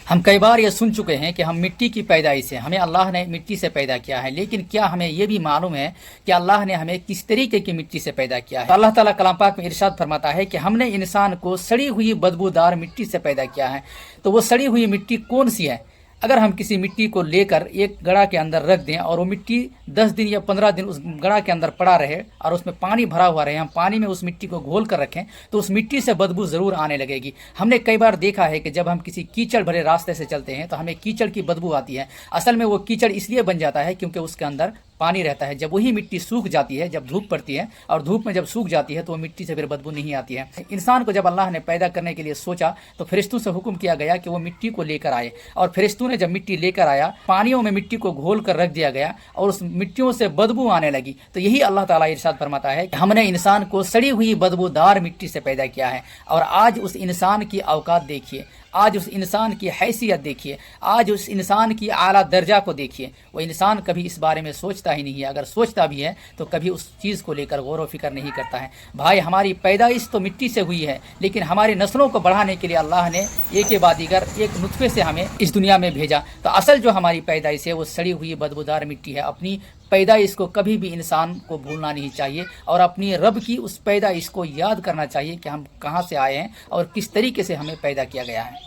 ہم کئی بار یہ سن چکے ہیں کہ ہم مٹی کی پیدائش ہیں، ہمیں اللہ نے مٹی سے پیدا کیا ہے، لیکن کیا ہمیں یہ بھی معلوم ہے کہ اللہ نے ہمیں کس طریقے کی مٹی سے پیدا کیا ہے؟ اللہ تعالیٰ کلام پاک میں ارشاد فرماتا ہے کہ ہم نے انسان کو سڑی ہوئی بدبودار مٹی سے پیدا کیا ہے۔ تو وہ سڑی ہوئی مٹی کون سی ہے؟ اگر ہم کسی مٹی کو لے کر ایک گڑھا کے اندر رکھ دیں اور وہ مٹی 10 دن یا 15 دن اس گڑھا کے اندر پڑا رہے اور اس میں پانی بھرا ہوا رہے، ہم پانی میں اس مٹی کو گھول کر رکھیں تو اس مٹی سے بدبو ضرور آنے لگے گی۔ ہم نے کئی بار دیکھا ہے کہ جب ہم کسی کیچڑ بھرے راستے سے چلتے ہیں تو ہمیں کیچڑ کی بدبو آتی ہے۔ اصل میں وہ کیچڑ اس لیے بن جاتا ہے کیونکہ اس کے اندر پانی رہتا ہے۔ جب وہی مٹی سوکھ جاتی ہے، جب دھوپ پڑتی ہے اور دھوپ میں جب سوکھ جاتی ہے تو وہ مٹی سے پھر بدبو نہیں آتی ہے۔ انسان کو جب اللہ نے پیدا کرنے کے لیے سوچا تو فرشتوں سے حکم کیا گیا کہ وہ مٹی کو لے کر آئے، اور فرشتوں نے جب مٹی لے کر آیا، پانیوں میں مٹی کو گھول کر رکھ دیا گیا اور اس مٹیوں سے بدبو آنے لگی۔ تو یہی اللہ تعالیٰ ارشاد فرماتا ہے کہ ہم نے انسان کو سڑی ہوئی بدبودار مٹی سے پیدا کیا ہے، اور آج اس انسان کی اوقات دیکھیے، آج اس انسان کی حیثیت دیکھیے، آج اس انسان کی اعلیٰ درجہ کو دیکھیے۔ وہ انسان کبھی اس بارے میں سوچتا ہی نہیں ہے، اگر سوچتا بھی ہے تو کبھی اس چیز کو لے کر غور و فکر نہیں کرتا ہے۔ بھائی، ہماری پیدائش تو مٹی سے ہوئی ہے، لیکن ہماری نسلوں کو بڑھانے کے لیے اللہ نے ایک کے بعد دیگر ایک نطفے سے ہمیں اس دنیا میں بھیجا۔ تو اصل جو ہماری پیدائش ہے وہ سڑی ہوئی بدبودار مٹی ہے۔ اپنی پیدائش کو کبھی بھی انسان کو بھولنا نہیں چاہیے، اور اپنی رب کی اس پیدائش کو یاد کرنا چاہیے کہ ہم کہاں سے آئے ہیں اور کس طریقے سے ہمیں پیدا کیا گیا ہے۔